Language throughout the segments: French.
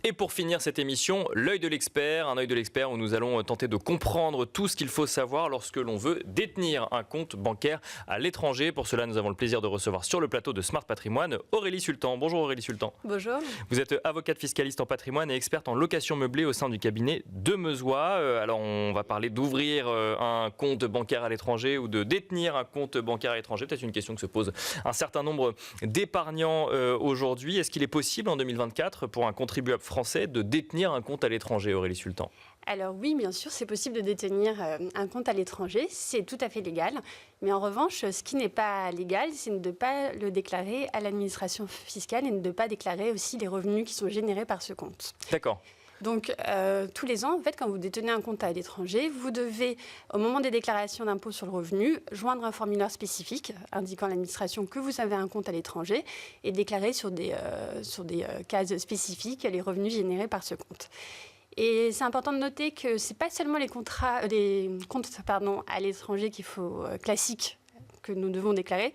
Et pour finir cette émission, l'œil de l'expert, un œil de l'expert où nous allons tenter de comprendre tout ce qu'il faut savoir lorsque l'on veut détenir un compte bancaire à l'étranger. Pour cela, nous avons le plaisir de recevoir sur le plateau de Smart Patrimoine Aurélie Sultan. Bonjour Aurélie Sultan. Bonjour. Vous êtes avocate fiscaliste en patrimoine et experte en location meublée au sein du cabinet Demeuzois. Alors on va parler d'ouvrir un compte bancaire à l'étranger ou de détenir un compte bancaire à l'étranger. Peut-être une question que se pose un certain nombre d'épargnants aujourd'hui. Est-ce qu'il est possible en 2024 pour un contribuable français de détenir un compte à l'étranger, Aurélie Sultan? Alors oui, bien sûr, c'est possible de détenir un compte à l'étranger, c'est tout à fait légal. Mais en revanche, ce qui n'est pas légal, c'est de ne pas le déclarer à l'administration fiscale et de ne pas déclarer aussi les revenus qui sont générés par ce compte. D'accord. Donc, tous les ans, en fait, quand vous détenez un compte à l'étranger, vous devez, au moment des déclarations d'impôt sur le revenu, joindre un formulaire spécifique indiquant à l'administration que vous avez un compte à l'étranger et déclarer sur des cases spécifiques les revenus générés par ce compte. Et c'est important de noter que ce n'est pas seulement les comptes à l'étranger qu'il faut classiques que nous devons déclarer.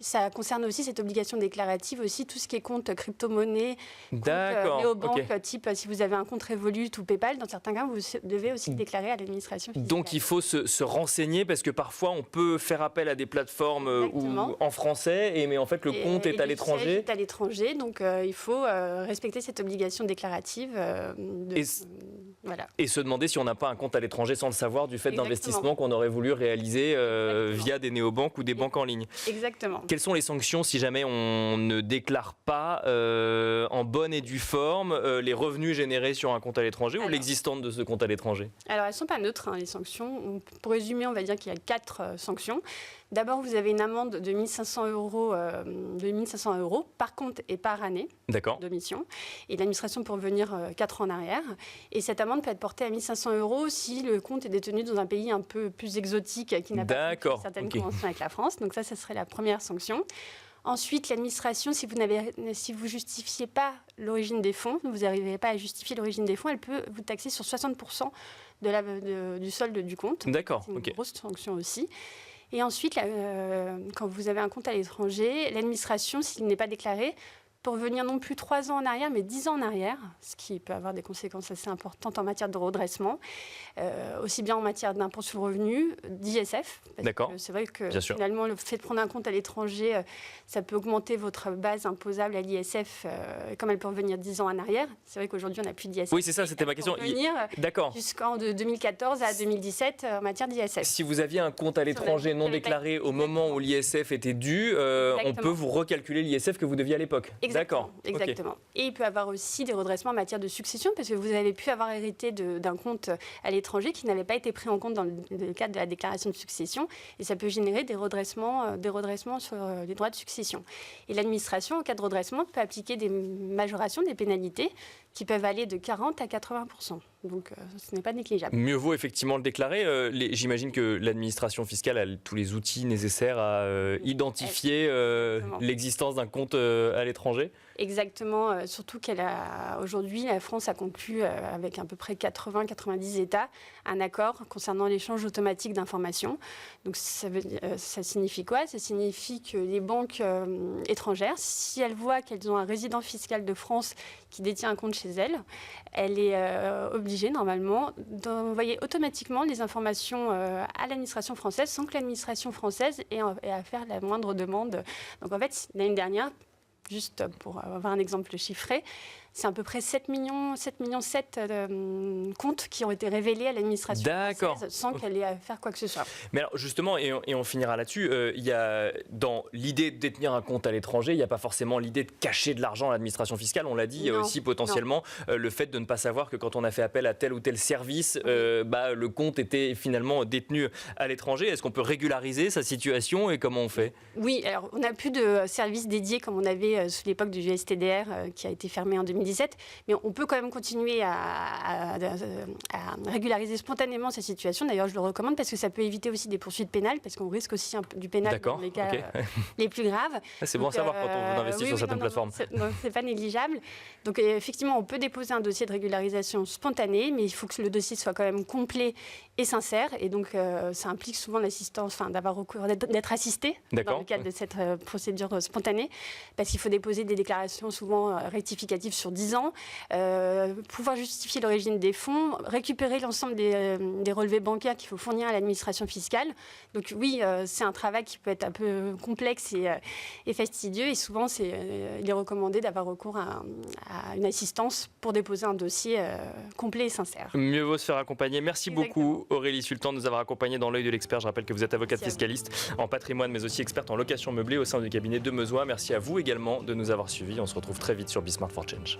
Ça concerne aussi cette obligation déclarative, aussi tout ce qui est compte crypto-monnaie, compte néobanque, type si vous avez un compte Revolut ou PayPal, dans certains cas, vous devez aussi le déclarer à l'administration fiscale. Donc il faut se renseigner parce que parfois on peut faire appel à des plateformes en français, mais en fait le compte est à l'étranger. Le siège est à l'étranger, donc il faut respecter cette obligation déclarative. Voilà. Et se demander si on n'a pas un compte à l'étranger sans le savoir du fait d'investissements qu'on aurait voulu réaliser via des néobanques ou des banques en ligne. Exactement. Quelles sont les sanctions si jamais on ne déclare pas en bonne et due forme les revenus générés sur un compte à l'étranger ou l'existence de ce compte à l'étranger? Alors, elles ne sont pas neutres, les sanctions. Pour résumer, on va dire qu'il y a 4 sanctions. D'abord, vous avez une amende de 1 500 € par compte et par année de mission. Et l'administration peut revenir 4 ans en arrière. Et cette amende peut être portée à 1 500 € si le compte est détenu dans un pays un peu plus exotique qui n'a pas certaines conventions avec la France. Donc ça serait la première sanction. Ensuite, l'administration, si vous justifiez pas l'origine des fonds, vous n'arrivez pas à justifier l'origine des fonds, elle peut vous taxer sur 60% du solde du compte. D'accord. C'est une grosse sanction aussi. Et ensuite, quand vous avez un compte à l'étranger, l'administration, s'il n'est pas déclaré, peut revenir non plus 3 ans en arrière, mais 10 ans en arrière, ce qui peut avoir des conséquences assez importantes en matière de redressement, aussi bien en matière d'impôt sur le revenu, d'ISF. D'accord. C'est vrai que finalement, le fait de prendre un compte à l'étranger, ça peut augmenter votre base imposable à l'ISF, comme elle peut revenir 10 ans en arrière. C'est vrai qu'aujourd'hui, on n'a plus d'ISF. Oui, c'est ça, c'était ma question. Jusqu'en 2014 à 2017 en matière d'ISF. Si vous aviez un compte à l'étranger non déclaré au moment où l'ISF était dû, on peut vous recalculer l'ISF que vous deviez à l'époque. Exactement. Et il peut y avoir aussi des redressements en matière de succession, parce que vous avez pu avoir hérité d'un compte à l'étranger qui n'avait pas été pris en compte dans le cadre de la déclaration de succession, et ça peut générer des redressements sur les droits de succession. Et l'administration, en cas de redressement, peut appliquer des majorations, des pénalités, qui peuvent aller de 40 à 80%. Donc, ce n'est pas négligeable. Mieux vaut effectivement le déclarer. J'imagine que l'administration fiscale a tous les outils nécessaires à identifier l'existence d'un compte à l'étranger. Exactement. Surtout aujourd'hui, la France a conclu avec à peu près 80-90 États un accord concernant l'échange automatique d'informations. Donc, ça signifie quoi? Ça signifie que les banques étrangères, si elles voient qu'elles ont un résident fiscal de France qui détient un compte chez elles, elle est obligée normalement d'envoyer automatiquement les informations à l'administration française sans que l'administration française ait à faire la moindre demande. Donc en fait, l'année dernière, juste pour avoir un exemple chiffré, c'est à peu près 7 millions comptes qui ont été révélés à l'administration française sans qu'elle ait à faire quoi que ce soit. Mais alors justement, et on finira là-dessus, il y a dans l'idée de détenir un compte à l'étranger, il n'y a pas forcément l'idée de cacher de l'argent à l'administration fiscale. On l'a dit, il y a aussi potentiellement le fait de ne pas savoir que quand on a fait appel à tel ou tel service, le compte était finalement détenu à l'étranger. Est-ce qu'on peut régulariser sa situation et comment on fait? Oui, alors on n'a plus de service dédié comme on avait sous l'époque du GSTDR qui a été fermé en 2017, mais on peut quand même continuer à régulariser spontanément cette situation. D'ailleurs, je le recommande parce que ça peut éviter aussi des poursuites pénales, parce qu'on risque aussi du pénal dans les cas les plus graves. C'est bon à savoir quand on investit sur certaines plateformes. C'est pas négligeable. Donc effectivement, on peut déposer un dossier de régularisation spontanée, mais il faut que le dossier soit quand même complet et sincère. Et donc, ça implique souvent l'assistance, d'avoir recours, d'être assisté dans le cadre de cette procédure spontanée, parce qu'il faut déposer des déclarations souvent rectificatives sur 10 ans, pouvoir justifier l'origine des fonds, récupérer l'ensemble des relevés bancaires qu'il faut fournir à l'administration fiscale. Donc oui, c'est un travail qui peut être un peu complexe et fastidieux, et souvent il est recommandé d'avoir recours à une assistance pour déposer un dossier complet et sincère. Mieux vaut se faire accompagner. Merci Exactement. beaucoup Aurélie Sultan de nous avoir accompagnés dans l'œil de l'expert. Je rappelle que vous êtes avocate fiscaliste en patrimoine mais aussi experte en location meublée au sein du cabinet Demeuzois. Merci à vous également de nous avoir suivis. On se retrouve très vite sur Be Smart for Change.